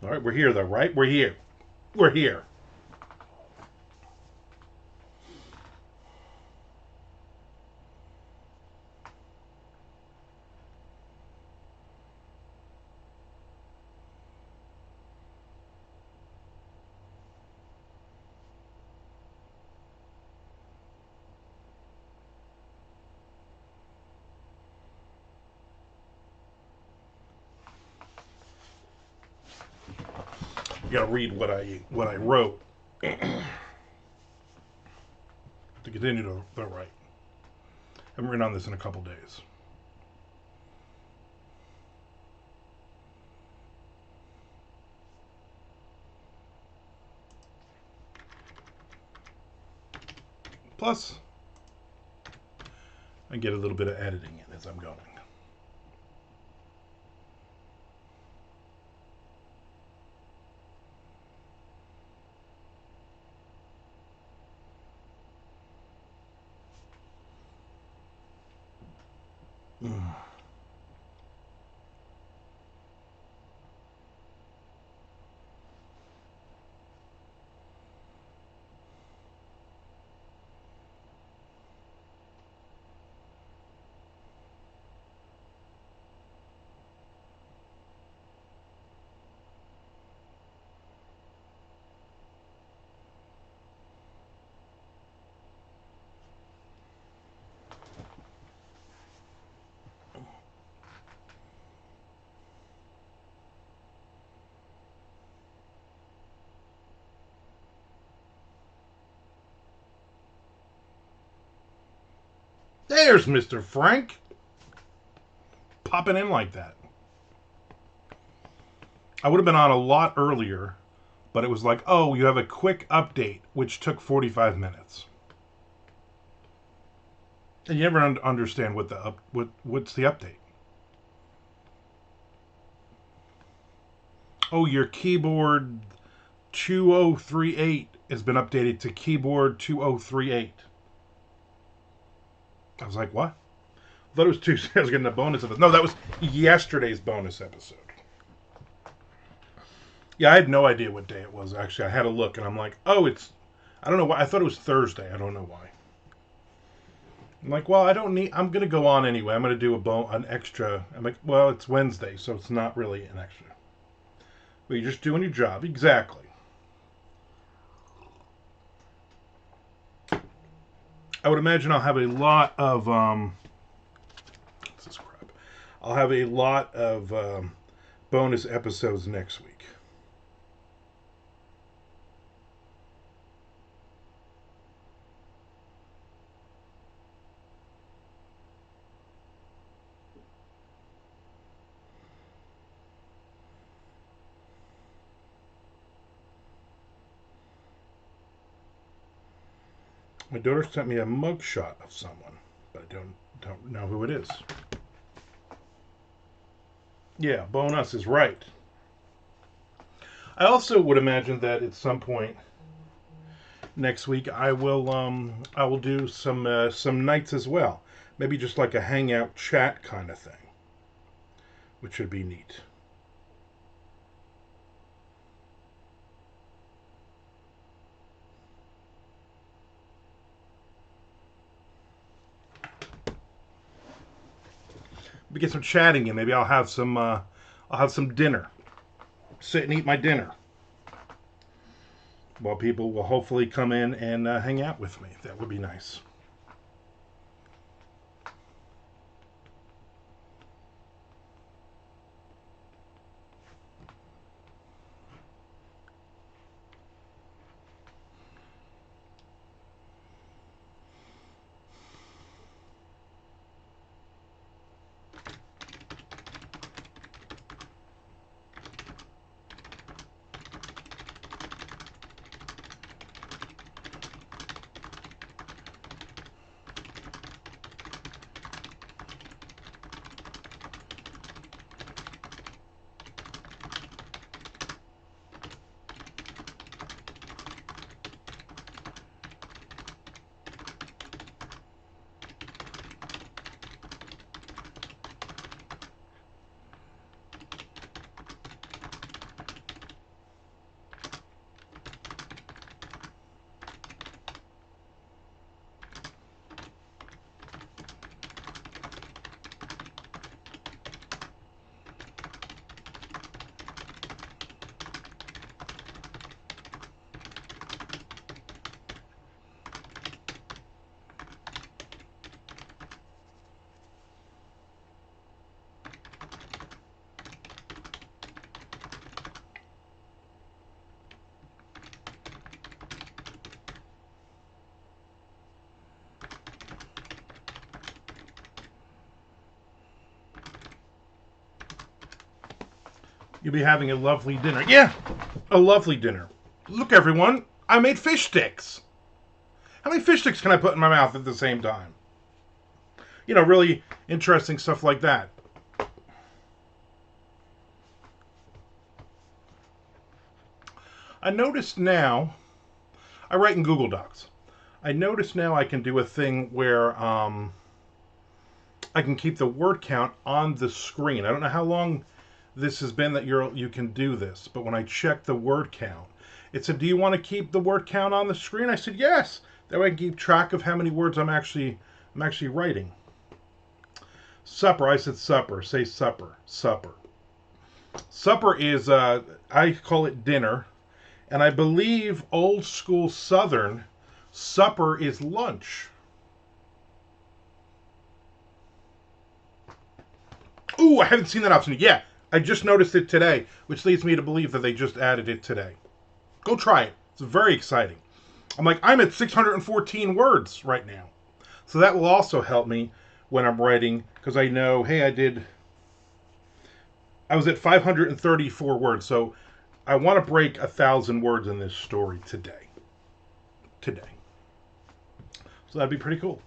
All right, we're here though, right? We're here. We're here. You gotta read what I wrote to continue to write. I haven't written on this in a couple days. Plus, I get a little bit of editing in as I'm going. Mm. There's Mr. Frank popping in like that. I would have been on a lot earlier, but it was like, oh, you have a quick update, which took 45 minutes. And you never understand what's the update. Oh, your keyboard 2038 has been updated to keyboard 2038. I was like, what? I thought it was Tuesday. I was getting a bonus episode. No, that was yesterday's bonus episode. Yeah, I had no idea what day it was, actually. I had a look, and I'm like, oh, I don't know why. I thought it was Thursday. I don't know why. I'm like, well, I'm going to go on anyway. I'm going to do an extra. I'm like, well, it's Wednesday, so it's not really an extra. But you're just doing your job. Exactly. I would imagine I'll have a lot of, what's this crap? I'll have a lot of bonus episodes next week. My daughter sent me a mugshot of someone, but I don't know who it is. Yeah, bonus is right. I also would imagine that at some point next week I will do some nights as well. Maybe just like a hangout chat kind of thing, which should be neat. We get some chatting in. Maybe I'll have some dinner. Sit and eat my dinner. While people will hopefully come in and hang out with me. That would be nice. You'll be having a lovely dinner. Yeah, a lovely dinner. Look, everyone, I made fish sticks. How many fish sticks can I put in my mouth at the same time? You know, really interesting stuff like that. I noticed now, I write in Google Docs. I notice now I can do a thing where I can keep the word count on the screen. I don't know how long this has been that you can do this, but when I checked the word count, it said, "Do you want to keep the word count on the screen?" I said, "Yes." That way I can keep track of how many words I'm actually writing. Supper. I said supper. Say supper. Supper. Supper is I call it dinner, and I believe old school Southern supper is lunch. Ooh, I haven't seen that option. Yeah, I just noticed it today, which leads me to believe that they just added it today. Go try it. It's very exciting. I'm like, I'm at 614 words right now. So that will also help me when I'm writing, because I know, hey, I was at 534 words, so I want to break 1,000 words in this story today. Today. So that'd be pretty cool.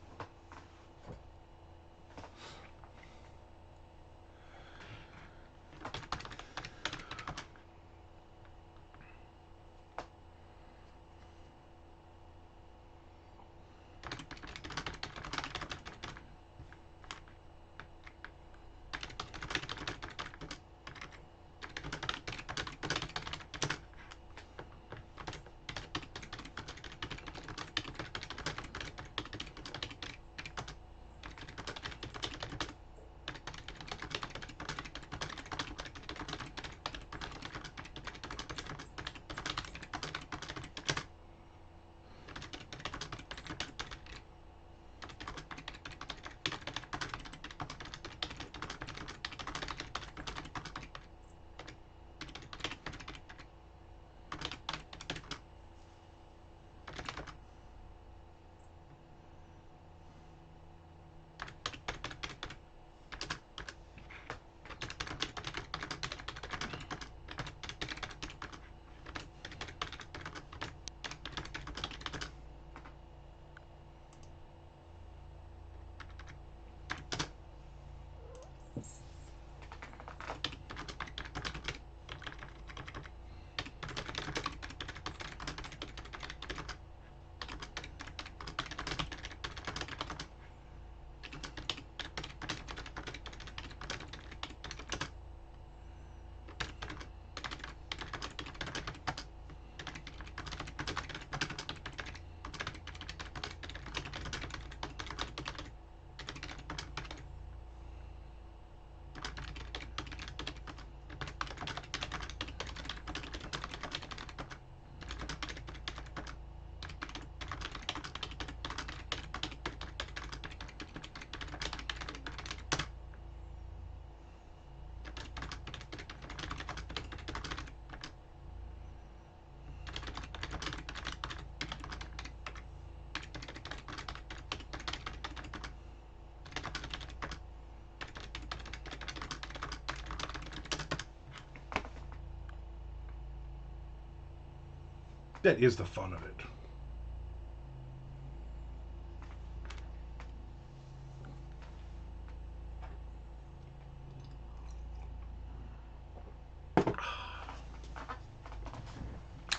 That is the fun of it.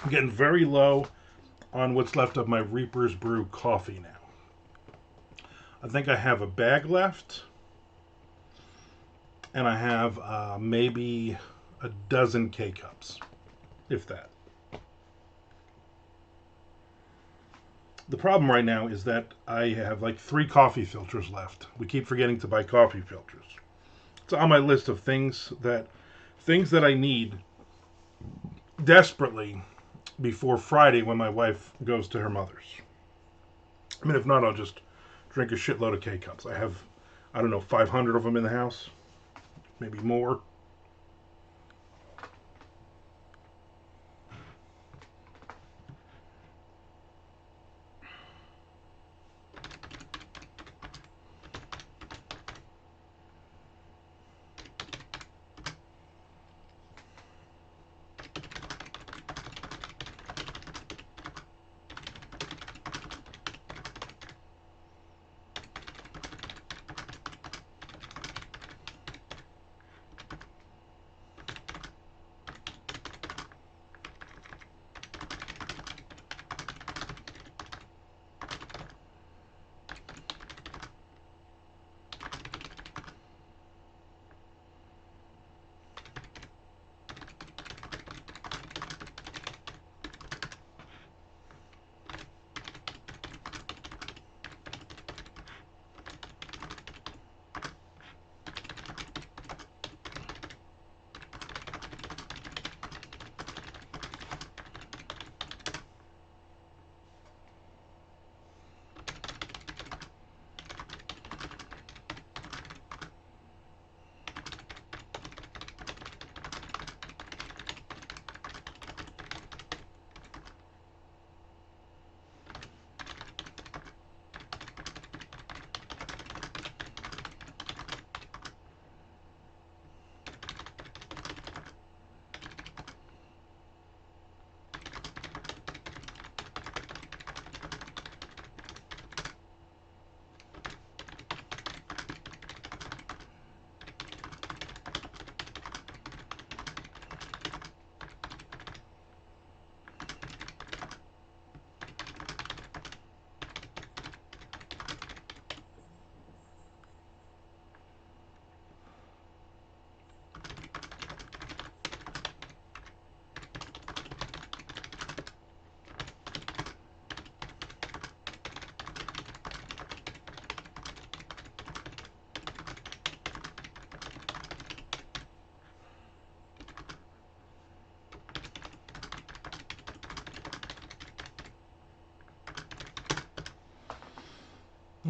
I'm getting very low on what's left of my Reaper's Brew coffee now. I think I have a bag left, and I have maybe a dozen K-Cups, if that. The problem right now is that I have like 3 coffee filters left. We keep forgetting to buy coffee filters. It's on my list of things that I need desperately before Friday when my wife goes to her mother's. I mean, if not, I'll just drink a shitload of K-Cups. I have, I don't know, 500 of them in the house, maybe more.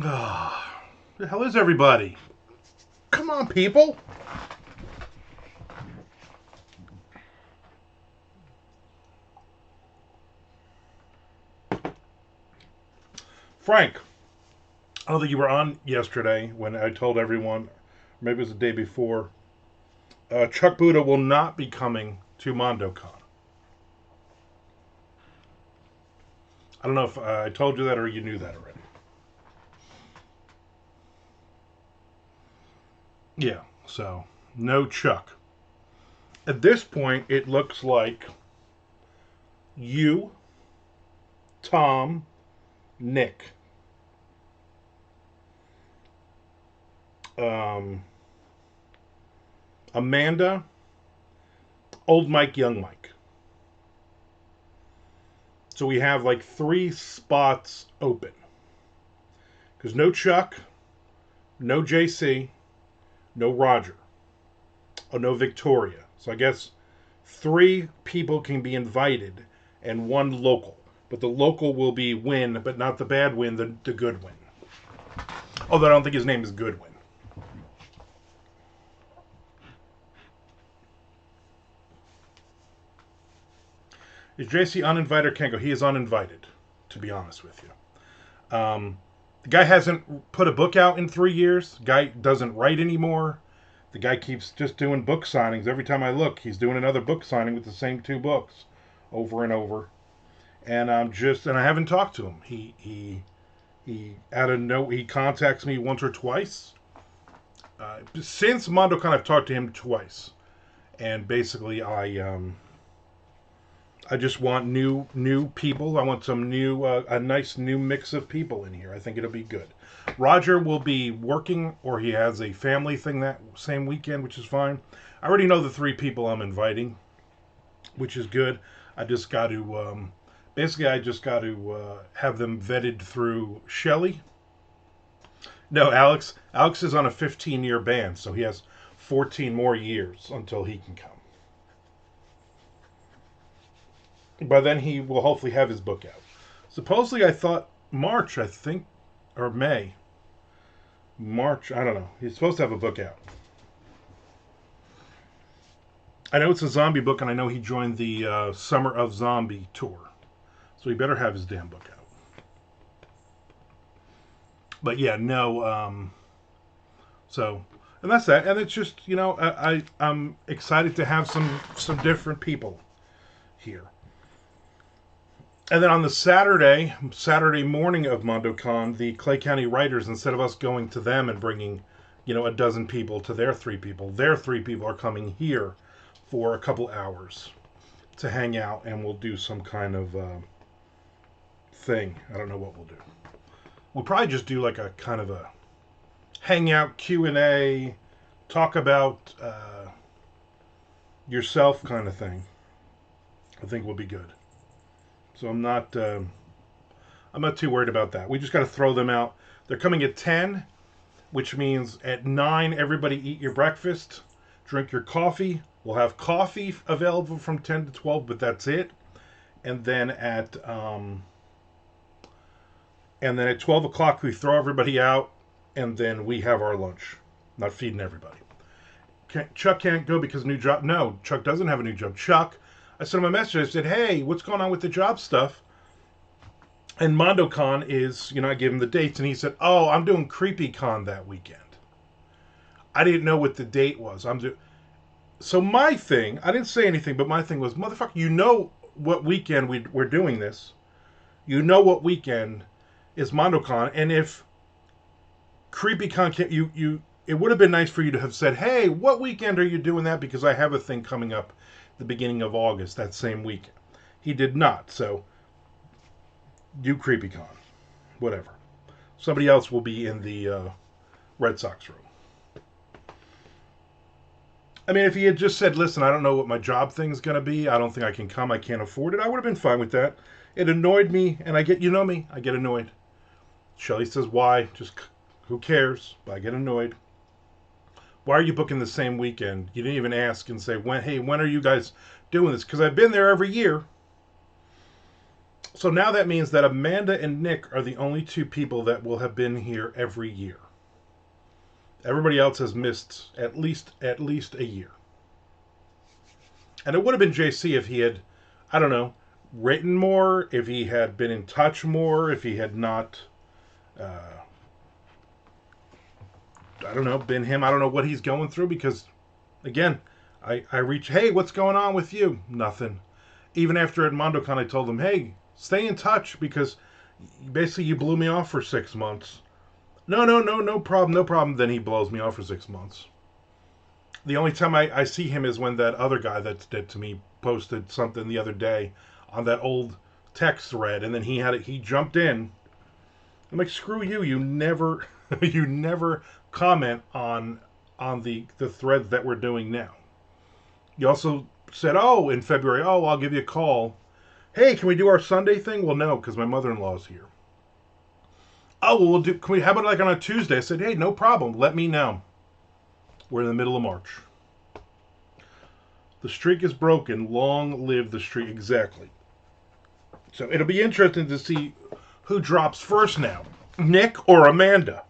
Ah, the hell is everybody? Come on, people. Frank, I don't think you were on yesterday when I told everyone, maybe it was the day before, Chuck Buda will not be coming to MondoCon. I don't know if I told you that or you knew that already. Yeah, so no Chuck. At this point, it looks like you, Tom, Nick, um, Amanda, Old Mike, Young Mike. So we have like 3 spots open. Because no Chuck, no JC, no Roger, or no Victoria. So I guess 3 people can be invited and 1 local. But the local will be Win, but not the bad Win, the good Win. Although I don't think his name is Goodwin. Is JC uninvited or can't go? He is uninvited, to be honest with you. The guy hasn't put a book out in 3 years. The guy doesn't write anymore. The guy keeps just doing book signings. Every time I look, he's doing another book signing with the same 2 books over and over. And I haven't talked to him. He out of no he contacts me once or twice. Since MondoCon, I've talked to him twice, and basically I just want new people. I want some new a nice new mix of people in here. I think it'll be good. Roger will be working, or he has a family thing that same weekend, which is fine. I already know the 3 people I'm inviting, which is good. I just got to have them vetted through Shelley. No, Alex. Alex is on a 15-year ban, so he has 14 more years until he can come. By then, he will hopefully have his book out. Supposedly, I thought March, I think, or May. March, I don't know. He's supposed to have a book out. I know it's a zombie book, and I know he joined the Summer of Zombie tour. So he better have his damn book out. But yeah, no. And that's that. And it's just, I'm excited to have some different people here. And then on the Saturday morning of MondoCon, the Clay County writers, instead of us going to them and bringing, a dozen people to their 3 people, their 3 people are coming here for a couple hours to hang out, and we'll do some kind of thing. I don't know what we'll do. We'll probably just do like a kind of a hangout Q&A, talk about yourself kind of thing. I think will be good. So I'm not too worried about that. We just got to throw them out. They're coming at 10, which means at 9 everybody eat your breakfast, drink your coffee. We'll have coffee available from 10 to 12, but that's it. And then at 12 o'clock we throw everybody out, and then we have our lunch. Not feeding everybody. Chuck can't go because new job. No, Chuck doesn't have a new job. Chuck, I sent him a message. I said, hey, what's going on with the job stuff? And MondoCon is, I gave him the dates, and he said, oh, I'm doing CreepyCon that weekend. I didn't know what the date was. So my thing, I didn't say anything, but my thing was, motherfucker, you know what weekend we're doing this. You know what weekend is MondoCon, and if CreepyCon can't, it would have been nice for you to have said, hey, what weekend are you doing that? Because I have a thing coming up the beginning of August, that same weekend. He did not, so do CreepyCon. Whatever. Somebody else will be in the Red Sox room. I mean, if he had just said, listen, I don't know what my job thing's going to be. I don't think I can come. I can't afford it. I would have been fine with that. It annoyed me, and I get annoyed. Shelley says, why? Just, who cares? But I get annoyed. Why are you booking the same weekend? You didn't even ask and say, when are you guys doing this? Because I've been there every year. So now that means that Amanda and Nick are the only two people that will have been here every year. Everybody else has missed at least a year. And it would have been JC if he had, I don't know, written more, if he had been in touch more, if he had not, I don't know, been him. I don't know what he's going through because, again, I reach, hey, what's going on with you? Nothing. Even after at MondoCon, I told him, hey, stay in touch because basically you blew me off for 6 months. No problem, no problem. Then he blows me off for 6 months. The only time I see him is when that other guy that's dead to me posted something the other day on that old text thread, and then he jumped in. I'm like, screw you! You never you never comment on the threads that we're doing now. You also said, oh, in February, oh, I'll give you a call. Hey, can we do our Sunday thing? Well, no, because my mother-in-law's here. Oh, well, we'll do. Can we? How about like on a Tuesday? I said, hey, no problem. Let me know. We're in the middle of March. The streak is broken. Long live the streak. Exactly. So it'll be interesting to see who drops first now, Nick or Amanda.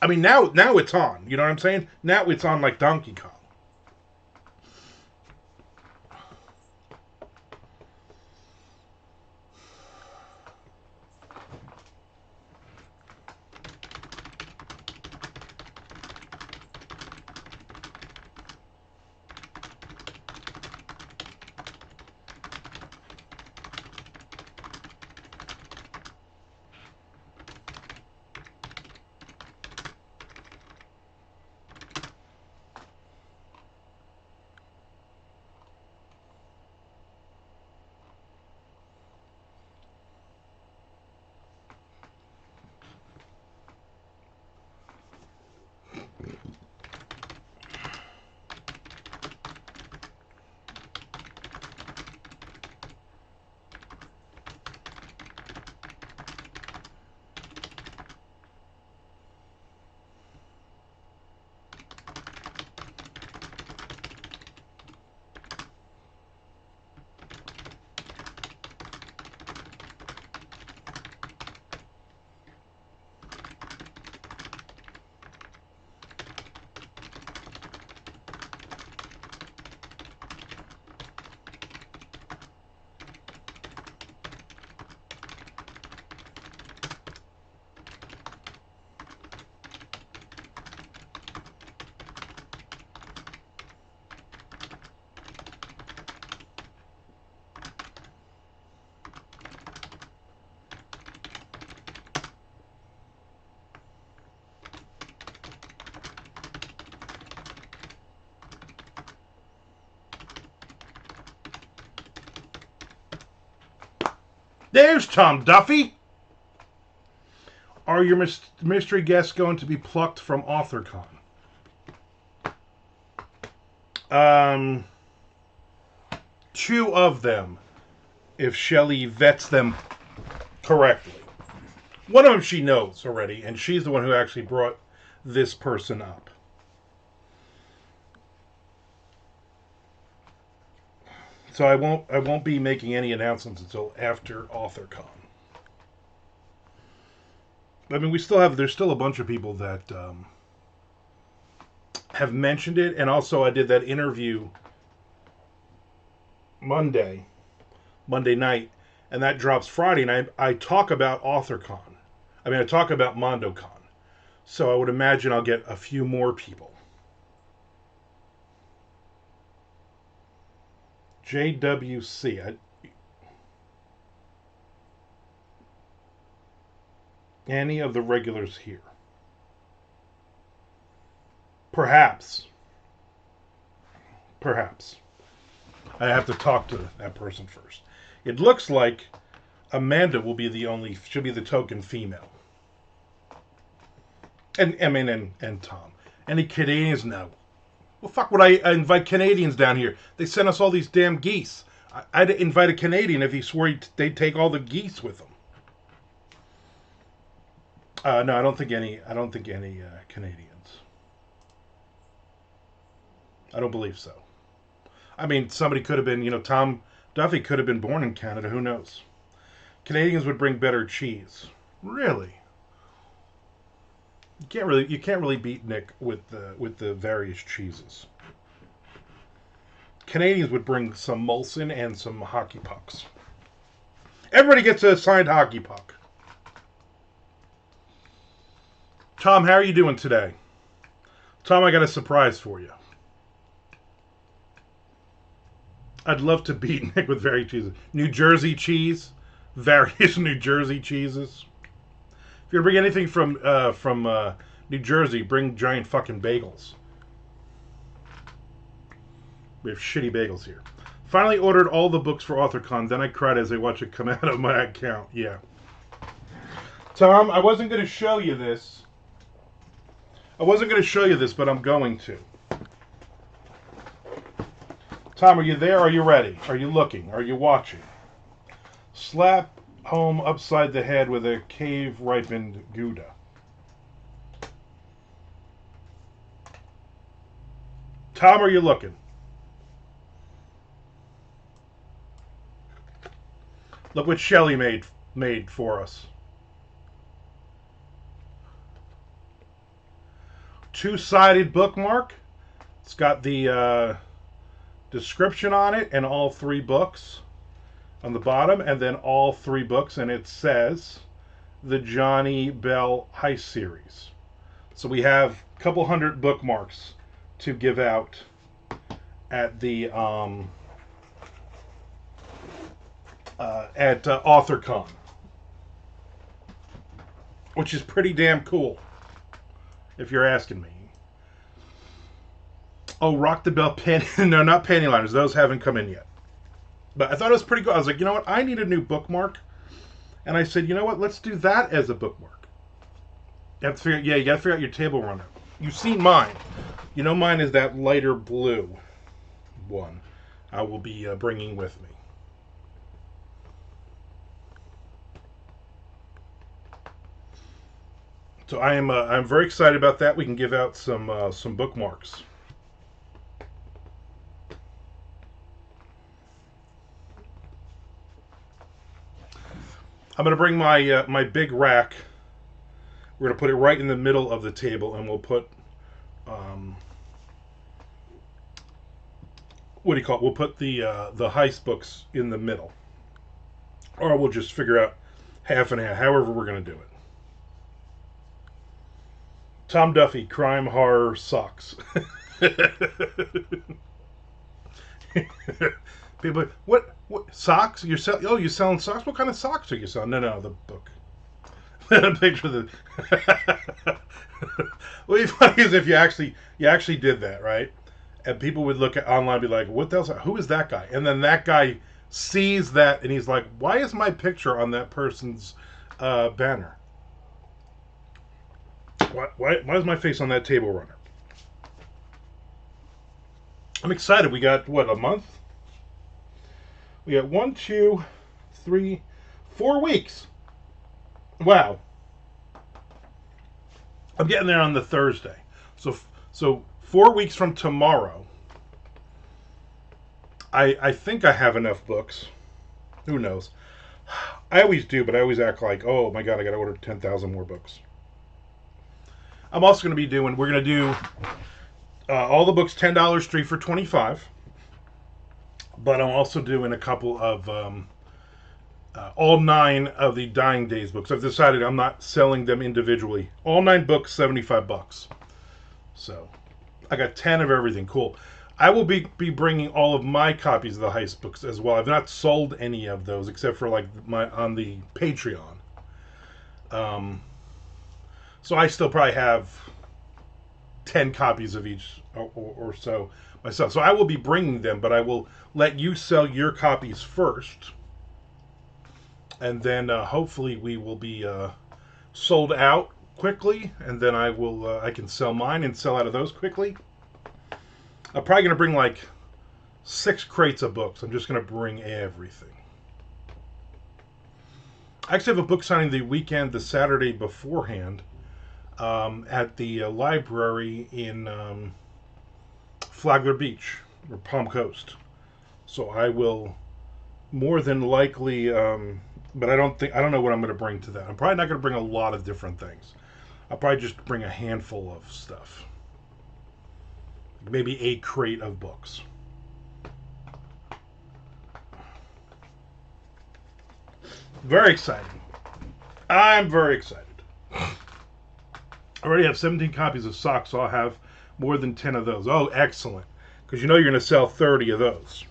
I mean, now it's on. You know what I'm saying? Now it's on like Donkey Kong. There's Tom Duffy. Are your mystery guests going to be plucked from AuthorCon? Um, two of them, if Shelley vets them correctly. One of them she knows already, and she's the one who actually brought this person up. So I won't be making any announcements until after AuthorCon. I mean, there's still a bunch of people that have mentioned it, and also I did that interview Monday night, and that drops Friday, and I talk about AuthorCon. I mean, I talk about MondoCon. So I would imagine I'll get a few more people. JWC. Any of the regulars here? Perhaps. Perhaps. I have to talk to that person first. It looks like Amanda should be the token female. And I mean, and Tom. Any Canadians? No. Well, fuck would I invite Canadians down here? They sent us all these damn geese. I'd invite a Canadian if he swore they'd take all the geese with them. No, I don't think any Canadians. I don't believe so. I mean, somebody could have been, Tom Duffy could have been born in Canada. Who knows? Canadians would bring better cheese. Really? You can't really beat Nick with the various cheeses. Canadians would bring some Molson and some hockey pucks. Everybody gets a signed hockey puck. Tom, how are you doing today? Tom, I got a surprise for you. I'd love to beat Nick with various cheeses. New Jersey cheese, various New Jersey cheeses. If you're gonna bring anything from New Jersey, bring giant fucking bagels. We have shitty bagels here. Finally ordered all the books for AuthorCon. Then I cried as I watched it come out of my account. Yeah. Tom, I wasn't going to show you this. But I'm going to. Tom, are you there? Are you ready? Are you looking? Are you watching? Slap home upside the head with a cave-ripened Gouda. Tom, are you looking? Look what Shelley made for us. Two-sided bookmark. It's got the description on it and all three books on the bottom, and then all three books, and it says the Johnny Bell Heist series. So we have a couple hundred bookmarks to give out at the AuthorCon, which is pretty damn cool, if you're asking me. Oh, Rock the Bell pen. No, not panty liners. Those haven't come in yet. But I thought it was pretty cool. I was like, you know what? I need a new bookmark. And I said, you know what? Let's do that as a bookmark. You have to figure, yeah, you got to figure out your table runner. You've seen mine. You know mine is that lighter blue one I will be bringing with me. So I'm very excited about that. We can give out some bookmarks. I'm going to bring my big rack. We're going to put it right in the middle of the table, and we'll put what do you call it? We'll put the heist books in the middle, or we'll just figure out half and half. However, we're going to do it. Tom Duffy, crime horror sucks. People, what socks? You're selling socks? What kind of socks are you selling? No, the book. A picture of the. What would be funny is if you actually did that, right? And people would look at online and be like, "What the hell? Who is that guy?" And then that guy sees that and he's like, "Why is my picture on that person's banner? Why is my face on that table runner?" I'm excited. We got what, a month? We got 1, 2, 3, 4 weeks. Wow. I'm getting there on the Thursday. So 4 weeks from tomorrow, I think I have enough books. Who knows? I always do, but I always act like, oh my God, I got to order 10,000 more books. I'm also going to be we're going to do all the books $10, 3 for $25. But I'm also doing a couple of all 9 of the Dying Days books. I've decided I'm not selling them individually. All 9 books, $75. So I got 10 of everything. Cool. I will be bringing all of my copies of the heist books as well. I've not sold any of those except for like on the Patreon. So I still probably have 10 copies of each or so myself. So I will be bringing them, but I will let you sell your copies first. And then hopefully we will be sold out quickly, and then I can sell mine and sell out of those quickly. I'm probably going to bring like 6 crates of books. I'm just going to bring everything. I actually have a book signing the Saturday beforehand, at the library in Flagler Beach, or Palm Coast. So I will more than likely But I don't know what I'm going to bring to that. I'm probably not going to bring a lot of different things. I'll probably just bring a handful of stuff. Maybe a crate of books. Very exciting. I'm very excited. I already have 17 copies of socks, so I'll have more than 10 of those. Oh, excellent. Because you know you're going to sell 30 of those.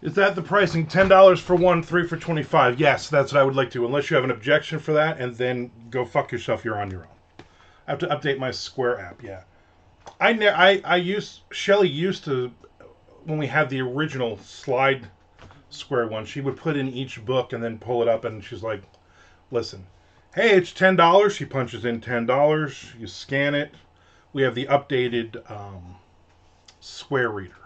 Is that the pricing? $10 for one, 3 for 25. Yes, that's what I would like to. Unless you have an objection for that, and then go fuck yourself. You're on your own. I have to update my Square app. Yeah, Shelly used to, when we had the original slide Square one. She would put in each book and then pull it up, and she's like, "Listen, hey, it's $10." She punches in $10. You scan it. We have the updated Square Reader.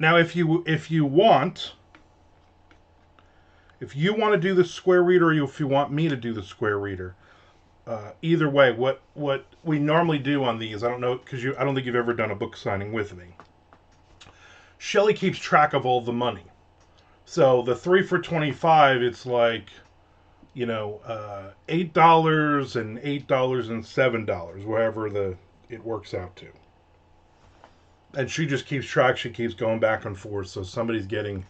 Now, if you want to do the Square Reader, or if you want me to do the Square Reader, either way, what we normally do on these, I don't know, because I don't think you've ever done a book signing with me. Shelly keeps track of all the money, so the 3 for 25, it's like, $8 and $8 and $7, wherever it works out to. And she just keeps track. She keeps going back and forth. So somebody's getting,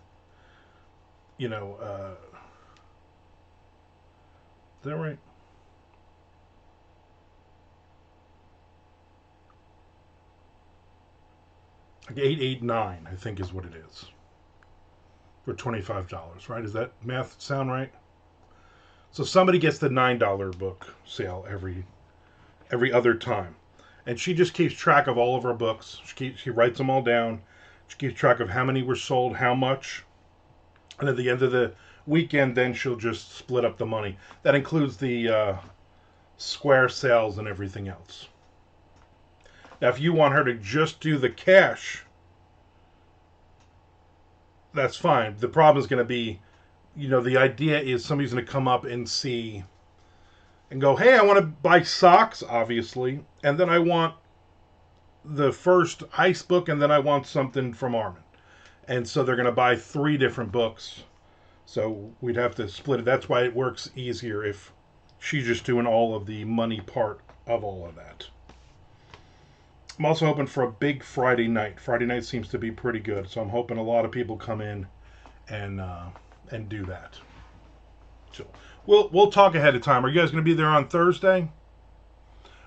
is that right? Like 889, I think is what it is. For $25, right? Does that math sound right? So somebody gets the $9 book sale every other time. And she just keeps track of all of our books. She writes them all down. She keeps track of how many were sold, how much. And at the end of the weekend, then she'll just split up the money. That includes the Square sales and everything else. Now, if you want her to just do the cash, that's fine. The problem is going to be, the idea is somebody's going to come up and see and go, hey, I want to buy socks, obviously, and then I want the first ice book, and then I want something from Armand. And so they're going to buy 3 different books. So we'd have to split it. That's why it works easier if she's just doing all of the money part of all of that. I'm also hoping for a big Friday night. Friday night seems to be pretty good, so I'm hoping a lot of people come in and do that. So we'll talk ahead of time. Are you guys going to be there on Thursday?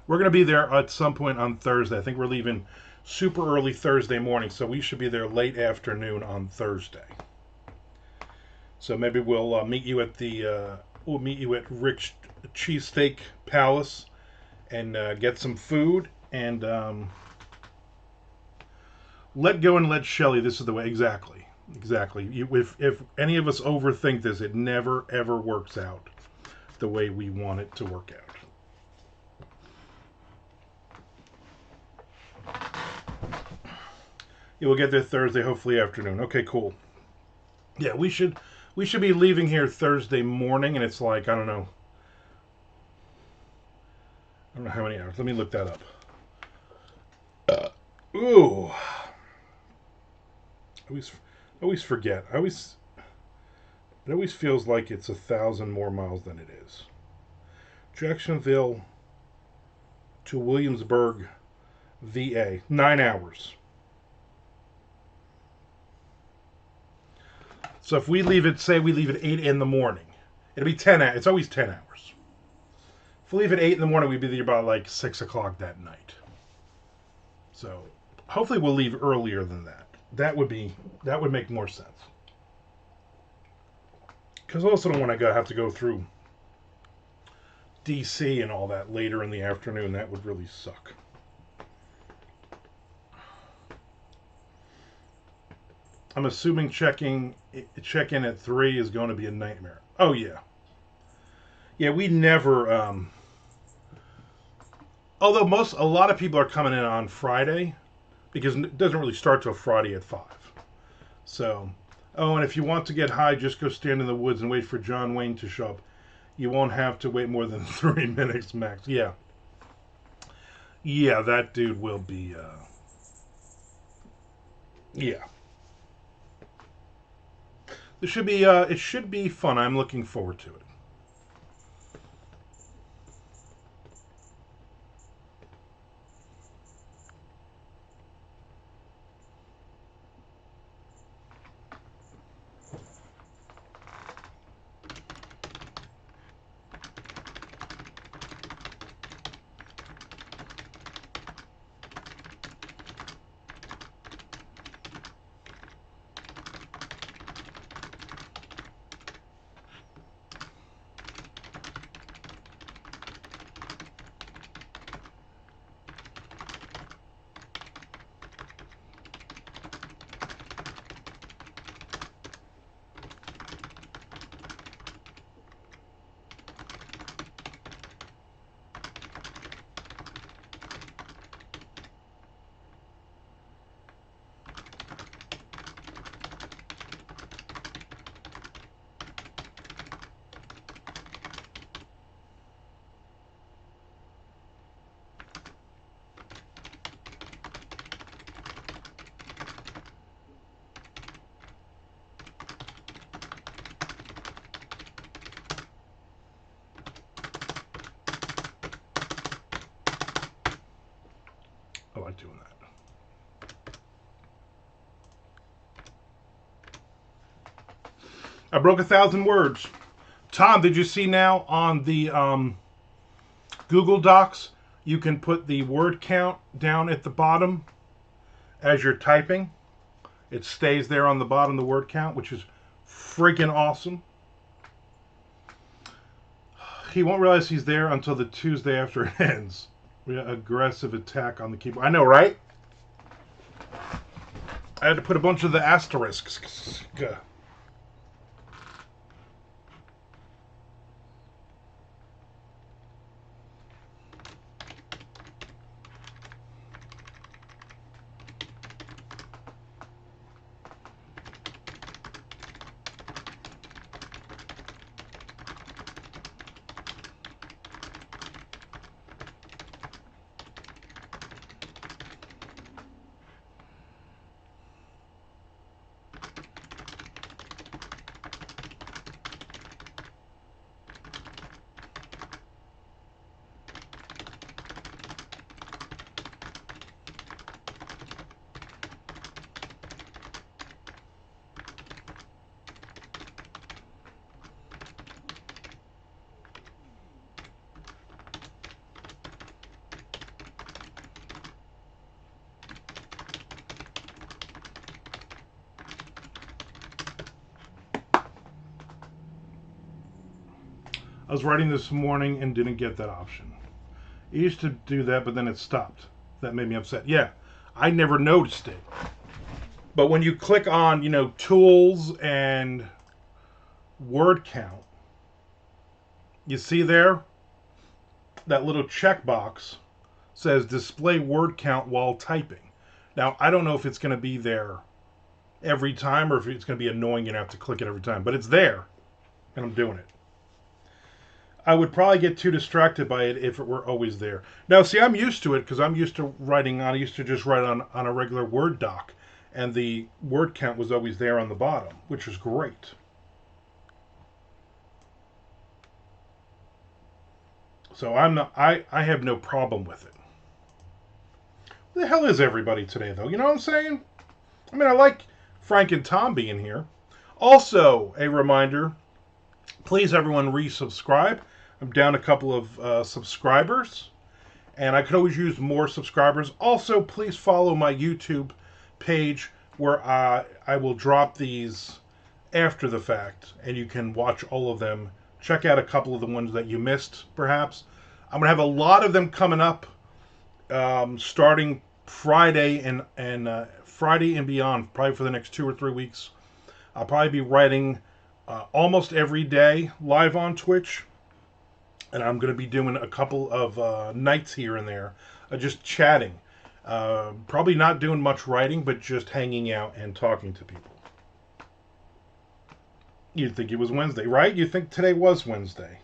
We're going to be there at some point on Thursday. I think we're leaving super early Thursday morning, so we should be there late afternoon on Thursday. So maybe we'll meet you at Rick's Cheesesteak Palace and get some food and let go and let Shelly. This is the way. Exactly. If any of us overthink this, it never ever works out. the way we want it to work out. Yeah, we'll get there Thursday, hopefully afternoon. Okay, cool. Yeah, we should be leaving here Thursday morning, and it's like, I don't know how many hours. Let me look that up. Ooh. I always forget. It always feels like it's 1,000 more miles than it is. Jacksonville to Williamsburg, VA, 9 hours. So if we leave at 8 in the morning, it'll be 10 hours. It's always 10 hours. If we leave at 8 in the morning, we'd be there about like 6 o'clock that night. So hopefully we'll leave earlier than that. That would make more sense. Because I also don't want to have to go through DC and all that later in the afternoon. That would really suck. I'm assuming check-in at 3 is going to be a nightmare. Oh yeah. Yeah, we never although a lot of people are coming in on Friday because it doesn't really start till Friday at 5. So, and if you want to get high, just go stand in the woods and wait for John Wayne to show up. You won't have to wait more than 3 minutes max. Yeah. Yeah, that dude will be yeah. It should be fun. I'm looking forward to it. I like doing that. I broke 1,000 words. Tom, did you see now on the Google Docs, you can put the word count down at the bottom as you're typing. It stays there on the bottom, the word count, which is freaking awesome. He won't realize he's there until the Tuesday after it ends. We got aggressive attack on the keyboard. I know, right? I had to put a bunch of the asterisks. I was writing this morning and didn't get that option. It used to do that, but then it stopped. That made me upset. Yeah, I never noticed it. But when you click on, tools and word count, You see there? That little checkbox says display word count while typing. Now, I don't know if it's going to be there every time or if it's going to be annoying and have to click it every time, but it's there, and I'm doing it. I would probably get too distracted by it if it were always there. Now, see, I'm used to it because I'm used to writing on, I used to just write on a regular Word doc, and the word count was always there on the bottom, which was great. So I have no problem with it. Where the hell is everybody today, though? You know what I'm saying? I mean, I like Frank and Tom being here. Also, a reminder, please everyone resubscribe. I'm down a couple of subscribers, and I could always use more subscribers. Also, please follow my YouTube page where I will drop these after the fact, and you can watch all of them. Check out a couple of the ones that you missed, perhaps. I'm going to have a lot of them coming up starting Friday and Friday and beyond, probably for the next 2 or 3 weeks. I'll probably be writing almost every day live on Twitch, and I'm going to be doing a couple of nights here and there, just chatting. Probably not doing much writing, but just hanging out and talking to people. You'd think it was Wednesday, right? You'd think today was Wednesday.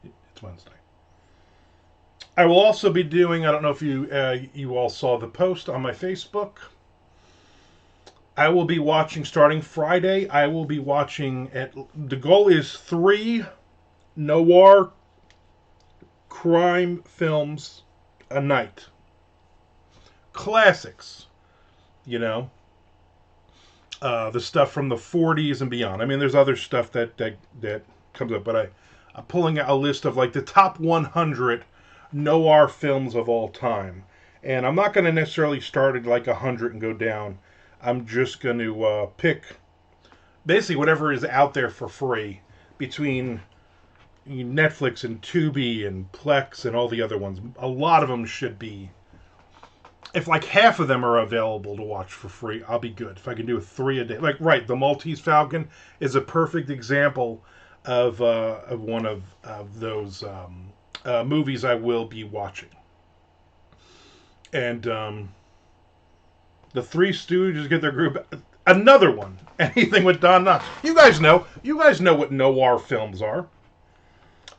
It's Wednesday. I will also be doing, I don't know if you all saw the post on my Facebook. I will be watching, starting Friday, I will be watching, the goal is 3 noir crime films a night. Classics, you know. The stuff from the 40s and beyond. I mean, there's other stuff that comes up, but I'm pulling out a list of like the top 100 noir films of all time. And I'm not going to necessarily start at like 100 and go down. I'm just going to pick basically whatever is out there for free between Netflix and Tubi and Plex and all the other ones. A lot of them should be. If like half of them are available to watch for free, I'll be good. If I can do 3 a day, like right, the Maltese Falcon is a perfect example of one of those movies I will be watching. And the Three Stooges get their group. Another one. Anything with Don Knotts. You guys know what noir films are.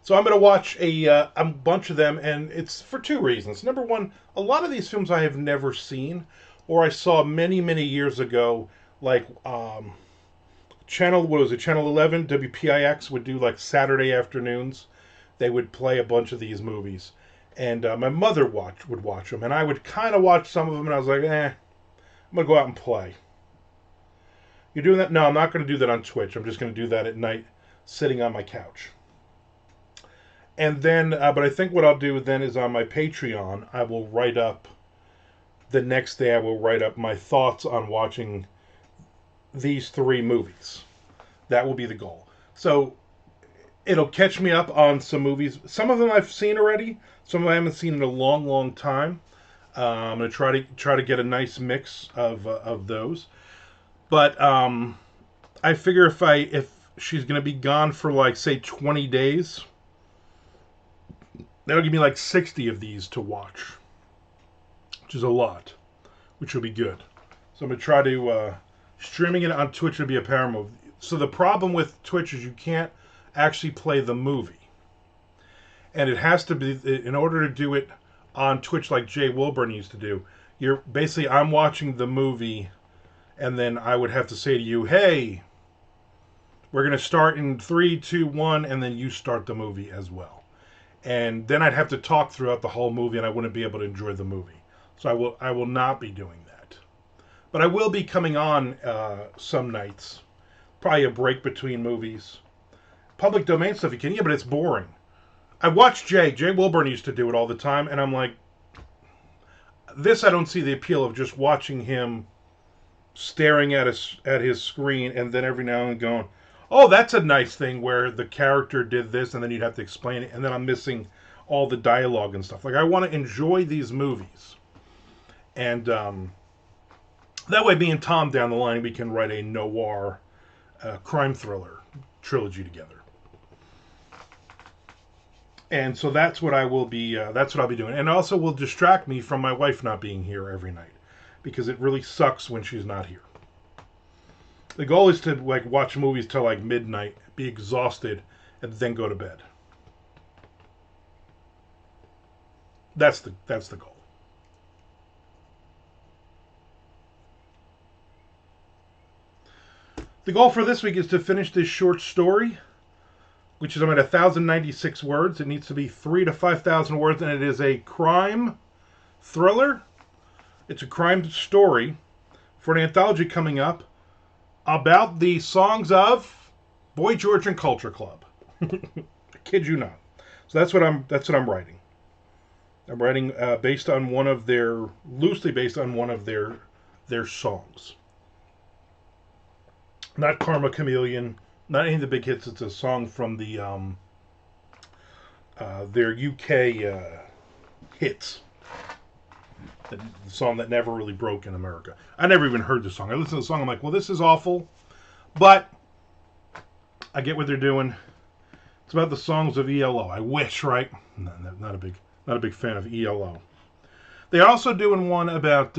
So I'm going to watch a bunch of them, and it's for 2 reasons. Number one, a lot of these films I have never seen, or I saw many, many years ago, like Channel 11, WPIX would do like Saturday afternoons. They would play a bunch of these movies. And my mother would watch them, and I would kind of watch some of them, and I was like, I'm going to go out and play. You're doing that? No, I'm not going to do that on Twitch. I'm just going to do that at night, sitting on my couch. And then, but I think what I'll do then is on my Patreon, I will write up, the next day I will write up my thoughts on watching these 3 movies. That will be the goal. So, it'll catch me up on some movies. Some of them I've seen already. Some of them I haven't seen in a long, long time. I'm going to try to get a nice mix of those. But I figure if she's going to be gone for like, say, 20 days... that'll give me like 60 of these to watch, which is a lot, which will be good. So I'm going to try to, streaming it on Twitch would be a power move. So the problem with Twitch is you can't actually play the movie. And it has to be, in order to do it on Twitch like Jay Wilburn used to do, I'm watching the movie, and then I would have to say to you, hey, we're going to start in 3, 2, 1, and then you start the movie as well. And then I'd have to talk throughout the whole movie, and I wouldn't be able to enjoy the movie. So I will not be doing that. But I will be coming on some nights. Probably a break between movies. Public domain stuff you can, yeah, but it's boring. I watched Jay Wilburn used to do it all the time, and I'm like, this I don't see the appeal of just watching him staring at his screen, and then every now and then going, oh, that's a nice thing where the character did this, and then you'd have to explain it, and then I'm missing all the dialogue and stuff. Like, I want to enjoy these movies. And that way, me and Tom down the line, we can write a noir crime thriller trilogy together. And so that's what I will be. That's what I'll be doing, and also will distract me from my wife not being here every night, because it really sucks when she's not here. The goal is to like watch movies till like midnight, be exhausted, and then go to bed. That's the goal. The goal for this week is to finish this short story, which is about 1,096 words. It needs to be 3 to 5,000 words, and it is a crime thriller. It's a crime story for an anthology coming up about the songs of Boy George and Culture Club. I kid you not. So that's what I'm writing. I'm writing based on one of their loosely based on one of their songs. Not Karma Chameleon, not any of the big hits. It's a song from their UK hits. The song that never really broke in America. I never even heard the song. I listened to the song. I'm like, well, this is awful, but I get what they're doing. It's about the songs of ELO. I wish, right? No, not a big fan of ELO. They're also doing one about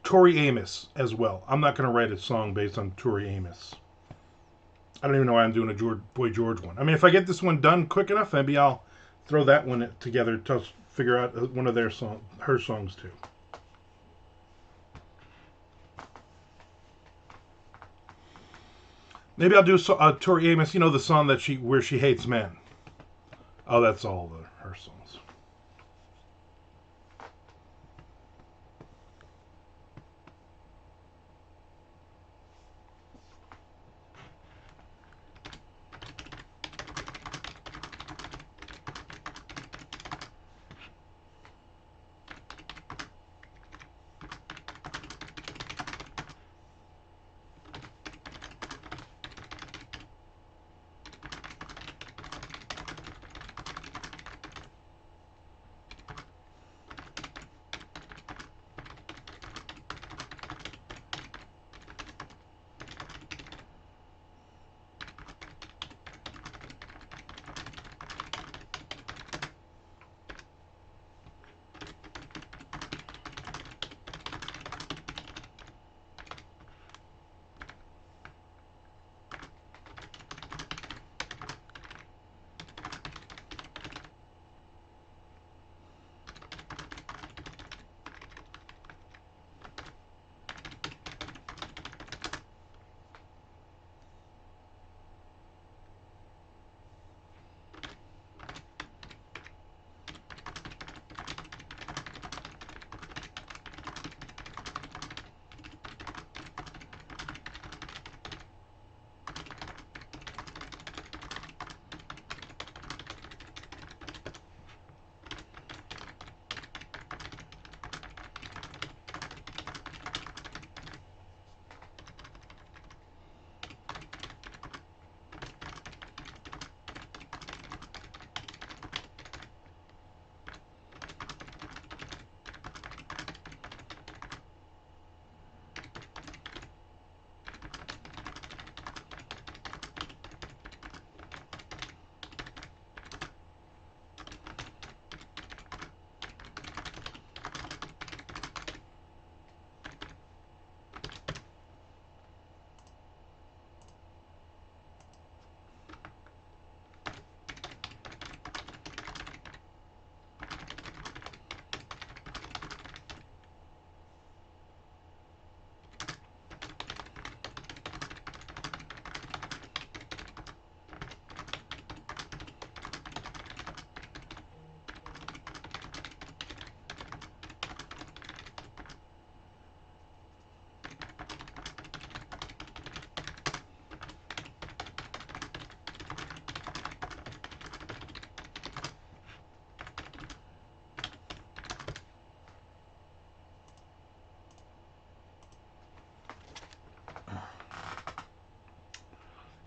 Tori Amos as well. I'm not going to write a song based on Tori Amos. I don't even know why I'm doing a Boy George one. I mean, if I get this one done quick enough, maybe I'll throw that one together to figure out one of her songs too. Maybe I'll do Tori Amos. You know the song where she hates men. Oh, that's all her songs.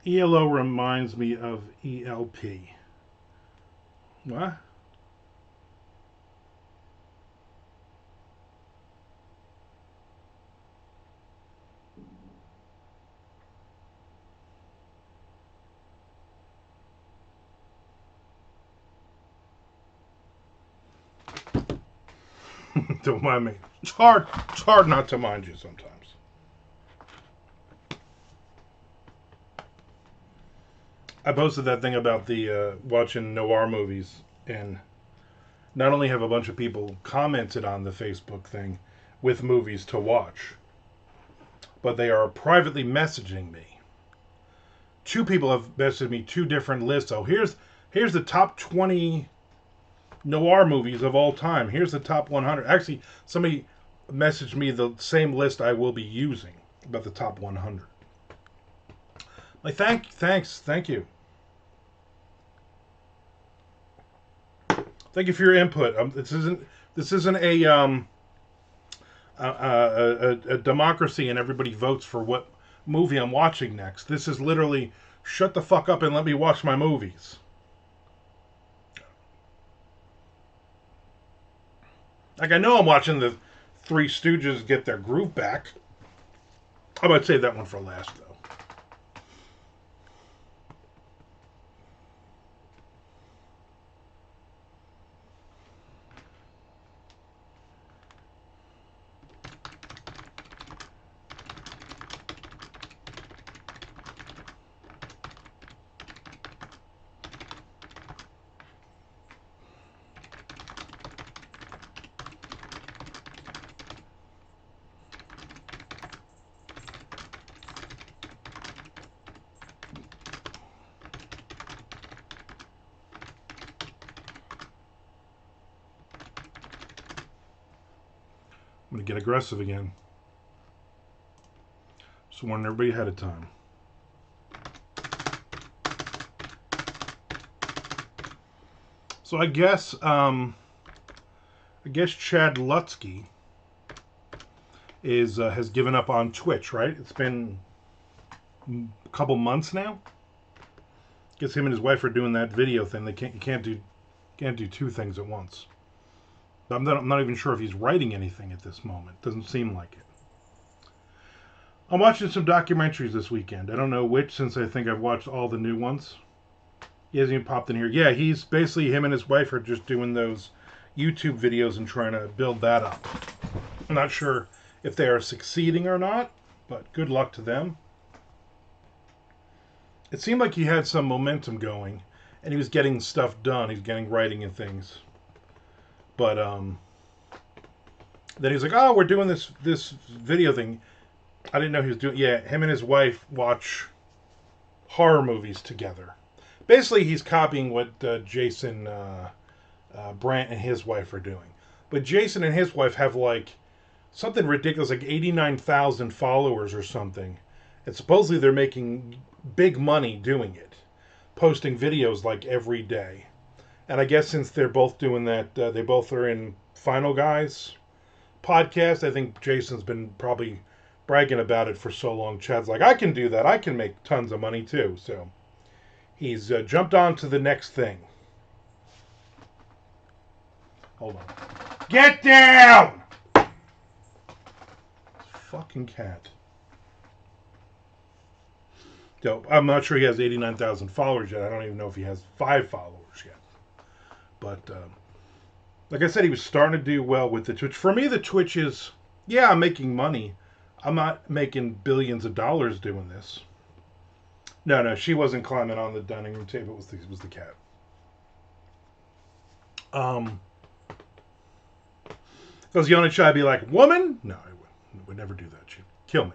ELO reminds me of ELP. What? Don't mind me. It's hard. It's hard not to mind you sometimes. I posted that thing about the watching noir movies, and not only have a bunch of people commented on the Facebook thing with movies to watch, but they are privately messaging me. Two people have messaged me two different lists. Oh, here's the top 20 noir movies of all time. Here's the top 100. Actually, somebody messaged me the same list I will be using about the top 100. Like, thank you. Thank you for your input. This isn't a democracy and everybody votes for what movie I'm watching next. This is literally shut the fuck up and let me watch my movies. Like, I know I'm watching the Three Stooges get their groove back. I might save that one for last, though. I'm going to get aggressive again. Just warning everybody ahead of time. So I guess Chad Lutsky has given up on Twitch, right? It's been a couple months now. I guess him and his wife are doing that video thing. You can't do two things at once. I'm not even sure if he's writing anything at this moment. Doesn't seem like it. I'm watching some documentaries this weekend. I don't know which, since I think I've watched all the new ones. He hasn't even popped in here. Yeah, he's basically, him and his wife are just doing those YouTube videos and trying to build that up. I'm not sure if they are succeeding or not, but good luck to them. It seemed like he had some momentum going, and he was getting stuff done. He's getting writing and things. But then he's like, "Oh, we're doing this video thing." I didn't know he was doing. Yeah, him and his wife watch horror movies together. Basically, he's copying what Jason Brandt and his wife are doing. But Jason and his wife have like something ridiculous, like 89,000 followers or something. And supposedly they're making big money doing it, posting videos like every day. And I guess since they're both doing that, they both are in Final Guys podcast. I think Jason's been probably bragging about it for so long. Chad's like, I can do that. I can make tons of money too. So he's jumped on to the next thing. Hold on. Get down! Fucking cat. So I'm not sure he has 89,000 followers yet. I don't even know if he has 5 followers yet. But like I said, he was starting to do well with the Twitch. For me, the Twitch is, yeah, I'm making money. I'm not making billions of dollars doing this. No, she wasn't climbing on the dining room table. It was the cat. If I was yelling at you, I'd be like, "Woman!" No, I would never do that. She'd kill me.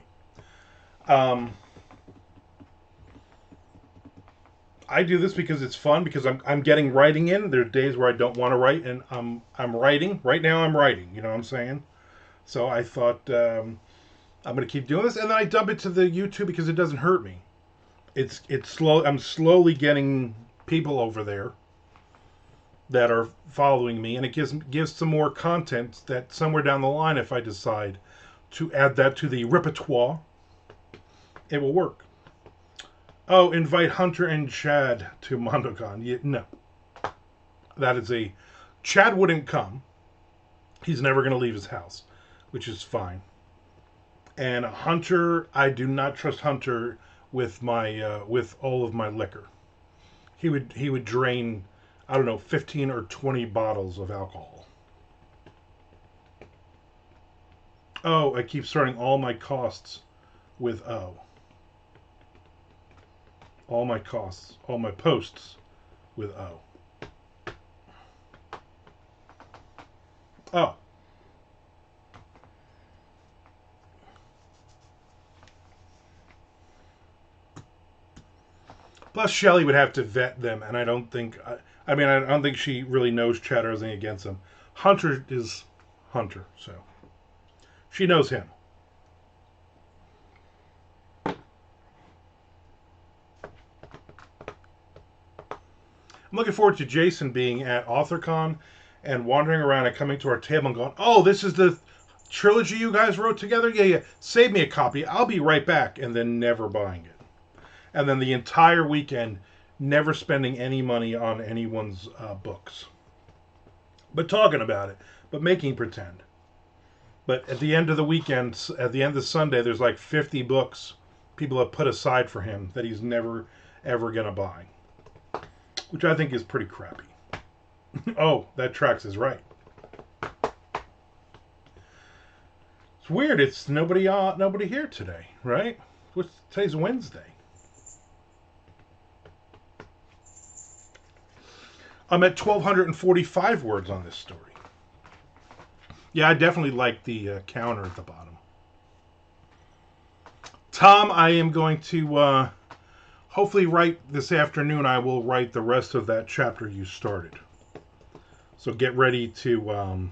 I do this because it's fun, because I'm getting writing in. There are days where I don't want to write, and I'm writing. Right now I'm writing, you know what I'm saying? So I thought I'm going to keep doing this, and then I dump it to the YouTube because it doesn't hurt me. It's slow. I'm slowly getting people over there that are following me, and it gives some more content that somewhere down the line, if I decide to add that to the repertoire, it will work. Oh, invite Hunter and Chad to MondoCon. No. That is Chad wouldn't come. He's never going to leave his house, which is fine. And Hunter, I do not trust Hunter with with all of my liquor. He would drain, I don't know, 15 or 20 bottles of alcohol. Oh, I keep starting all my costs with O. All my costs, all my posts with O. Oh. Plus, Shelley would have to vet them, and I don't think. I mean, I don't think she really knows Chad or anything against him. Hunter is Hunter, so she knows him. I'm looking forward to Jason being at AuthorCon and wandering around and coming to our table and going, "Oh, this is the trilogy you guys wrote together? Yeah, yeah. Save me a copy. I'll be right back," and then never buying it. And then the entire weekend never spending any money on anyone's books, but talking about it, but making pretend. But at the end of the weekend, at the end of Sunday, there's like 50 books people have put aside for him that he's never ever gonna buy, which I think is pretty crappy. Oh, that tracks is right. It's weird. It's nobody here today, right? Today's Wednesday. I'm at 1,245 words on this story. Yeah, I definitely like the counter at the bottom. Tom, I am going to hopefully write this afternoon. I will write the rest of that chapter you started. So get ready to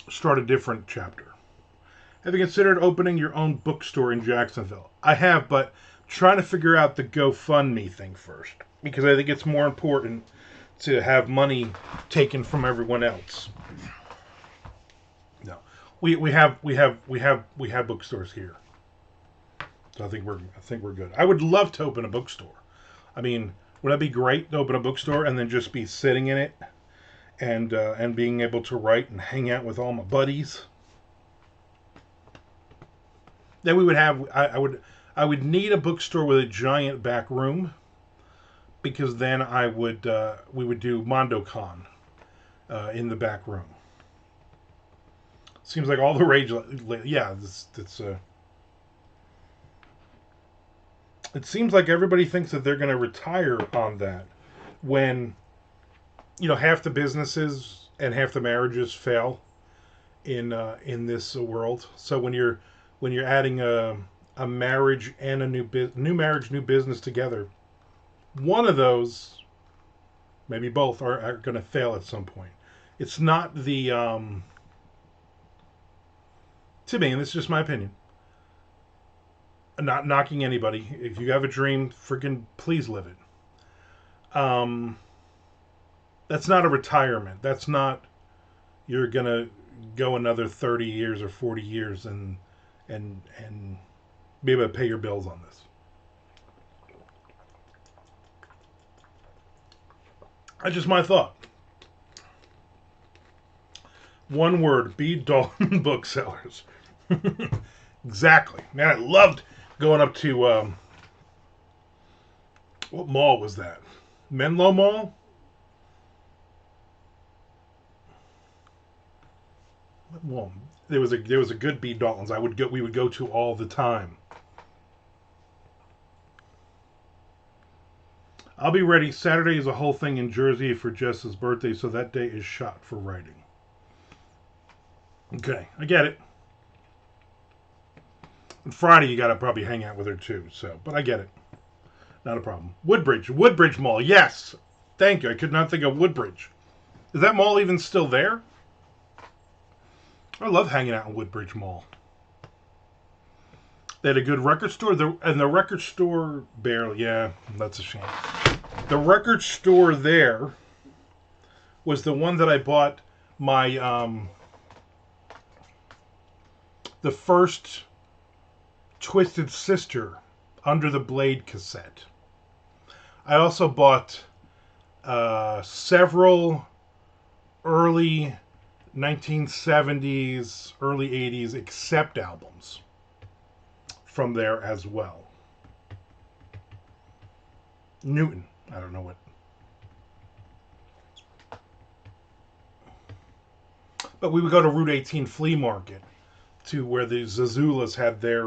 start a different chapter. Have you considered opening your own bookstore in Jacksonville? I have, but trying to figure out the GoFundMe thing first, because I think it's more important to have money taken from everyone else. No, we have bookstores here, so I think we're good. I would love to open a bookstore. I mean, would that be great to open a bookstore and then just be sitting in it and being able to write and hang out with all my buddies? Then we would have. I would need a bookstore with a giant back room, because then we would do MondoCon in the back room. Seems like all the rage. Yeah, it seems like everybody thinks that they're going to retire on that, when half the businesses and half the marriages fail in this world. So when you're adding a marriage and a new marriage, new business together, one of those, maybe both, are going to fail at some point. It's not the to me, and this is just my opinion. I'm not knocking anybody. If you have a dream, freaking please live it. That's not a retirement. That's not you're gonna go another 30 years or 40 years and be able to pay your bills on this. That's just my thought. One word: B. Dalton Booksellers. Exactly, man. I loved going up to what mall was that? Menlo Mall. What mall? There was a good B. Dalton's. We would go to all the time. I'll be ready. Saturday is a whole thing in Jersey for Jess's birthday, so that day is shot for writing. Okay, I get it. And Friday you gotta probably hang out with her too. So, but I get it. Not a problem. Woodbridge Mall. Yes, thank you. I could not think of Woodbridge. Is that mall even still there? I love hanging out in Woodbridge Mall. They had a good record store, and the record store barely. Yeah, that's a shame. The record store there was the one that I bought my the first Twisted Sister Under the Blade cassette. I also bought several early 1970s, early 80s Accept albums from there as well. Newton. I don't know what. But we would go to Route 18 Flea Market to where the Zazulas had their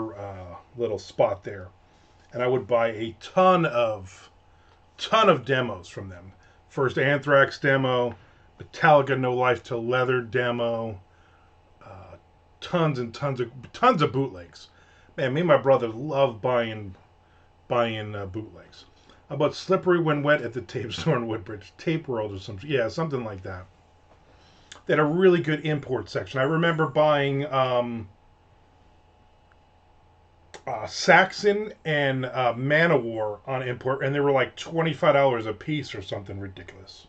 little spot there, and I would buy a ton of demos from them. First Anthrax demo, Metallica No Life Till Leather demo, tons and tons of bootlegs. Man, me and my brother love buying bootlegs. How about Slippery When Wet at the tape store in Woodbridge, Tape World or something? Yeah, something like that. They had a really good import section. I remember buying Saxon and Manowar on import, and they were like $25 a piece or something ridiculous.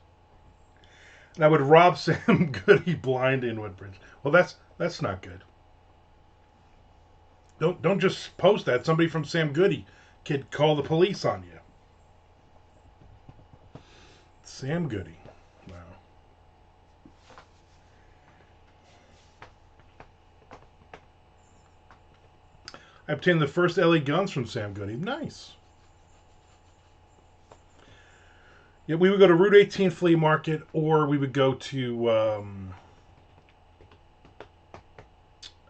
And I would rob Sam Goody blind in Woodbridge. Well, that's not good. Don't just post that. Somebody from Sam Goody could call the police on you. Sam Goody. Wow. I obtained the first LA guns from Sam Goody. Nice. Yeah, we would go to Route 18 Flea Market, or we would go to.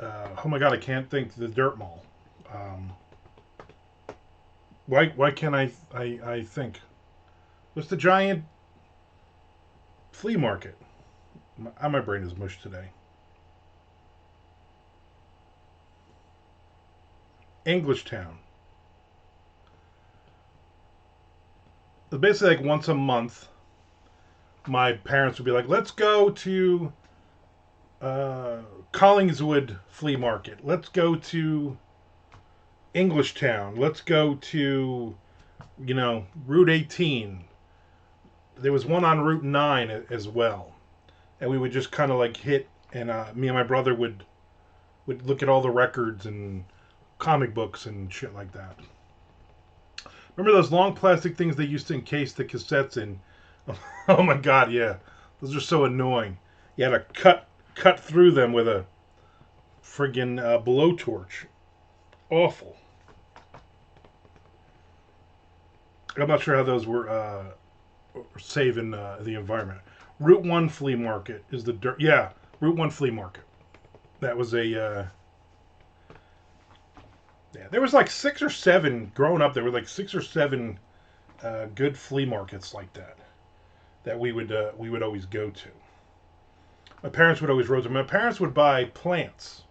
Oh my God, I can't think. The Dirt Mall. Why can't I think? What's the giant flea market? My brain is mush today. Englishtown. Basically, like once a month, my parents would be like, "Let's go to Collingswood Flea Market. Let's go to Englishtown. Let's go to, Route 18." There was one on Route 9 as well, and we would just kind of like hit, and me and my brother would look at all the records and comic books and shit like that. Remember those long plastic things they used to encase the cassettes in? Oh my God, yeah. Those are so annoying. You had to cut through them with a friggin' blowtorch. Awful. I'm not sure how those were saving the environment. Route 1 Flea Market is the dirt. Yeah, Route 1 Flea Market. That was a... yeah, there was like 6 or 7 growing up. There were like 6 or 7 good flea markets like that we would always go to. My parents would always rotate. My parents would buy plants,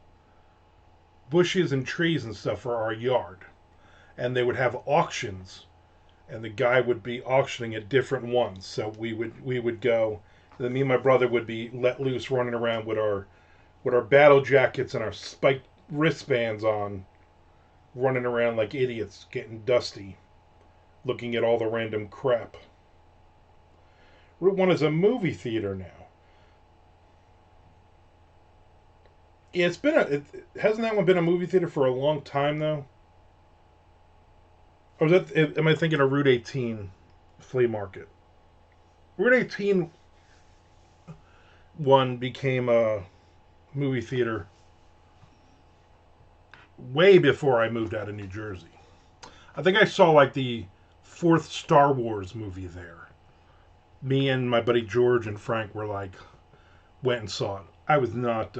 bushes and trees and stuff for our yard, and they would have auctions, and the guy would be auctioning at different ones. So we would go. And then me and my brother would be let loose running around with our battle jackets and our spiked wristbands on, running around like idiots, getting dusty, looking at all the random crap. Route 1 is a movie theater now. Yeah, hasn't that one been a movie theater for a long time though? Or am I thinking of Route 18 Flea Market? Route 18 one became a movie theater way before I moved out of New Jersey. I think I saw like the 4th Star Wars movie there. Me and my buddy George and Frank went and saw it. I was not.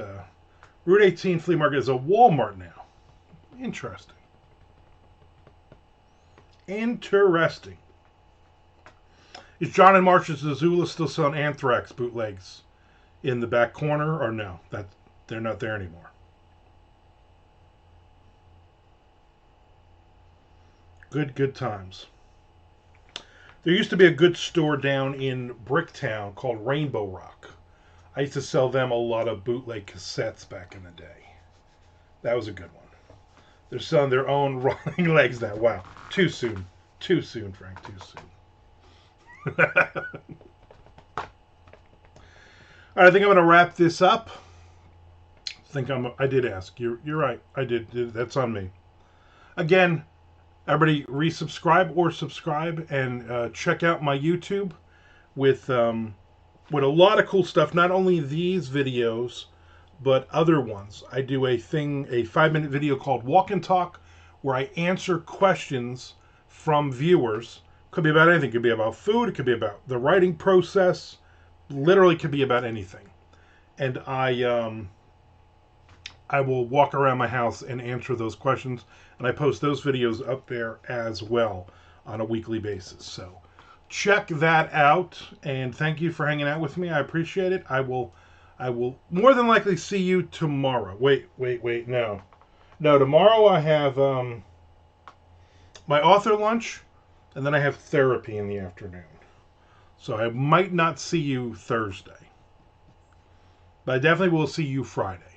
Route 18 Flea Market is a Walmart now. Interesting. Interesting. Is John and Marsh's Zazula still selling Anthrax bootlegs in the back corner, or no? They're not there anymore. Good times. There used to be a good store down in Bricktown called Rainbow Rock. I used to sell them a lot of bootleg cassettes back in the day. That was a good one. They're selling their own running legs now. Wow. Too soon. Too soon, Frank. Too soon. All right, I think I'm going to wrap this up. I did ask. You're right. I did. That's on me. Again, everybody resubscribe or subscribe and check out my YouTube with a lot of cool stuff. Not only these videos, but other ones. I do a 5-minute video called Walk and Talk, where I answer questions from viewers. Could be about anything. It could be about food. It could be about the writing process. Literally could be about anything. And I I will walk around my house and answer those questions, and I post those videos up there as well on a weekly basis. So check that out, and thank you for hanging out with me. I appreciate it. I will more than likely see you tomorrow. Wait, no. No, tomorrow I have my author lunch, and then I have therapy in the afternoon. So I might not see you Thursday. But I definitely will see you Friday.